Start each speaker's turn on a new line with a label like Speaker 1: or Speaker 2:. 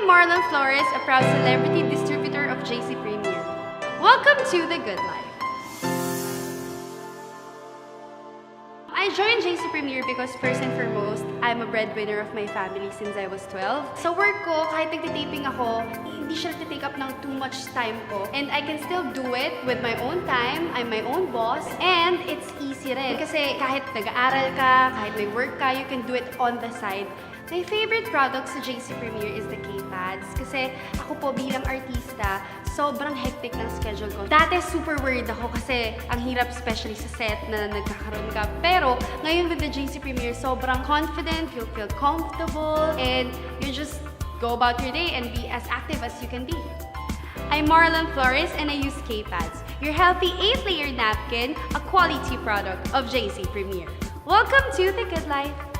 Speaker 1: am Marlann Flores, a proud celebrity distributor of JC Premier. Welcome to The Good Life. I joined JC Premier because first and foremost, I'm a breadwinner of my family since I was 12. Sa work ko, kahit nagtitaping ako, hindi siya nagtitake up ng too much time ko. And I can still do it with my own time. I'm my own boss. And it's easy rin. Kasi kahit nag-aaral ka, kahit may work ka, you can do it on the side. My favorite product sa JC Premier is the K-pads. Kasi ako po bilang artista, sobrang hectic ng schedule ko. Dati super worried ako kasi ang hirap especially sa set na nagkakaroon ka. Pero ngayon with the JC Premier, sobrang confident, you'll feel comfortable, and you just go about your day and be as active as you can be. I'm Marlann Flores and I use K-pads, your healthy 8-layer napkin, a quality product of JC Premier. Welcome to The Good Life!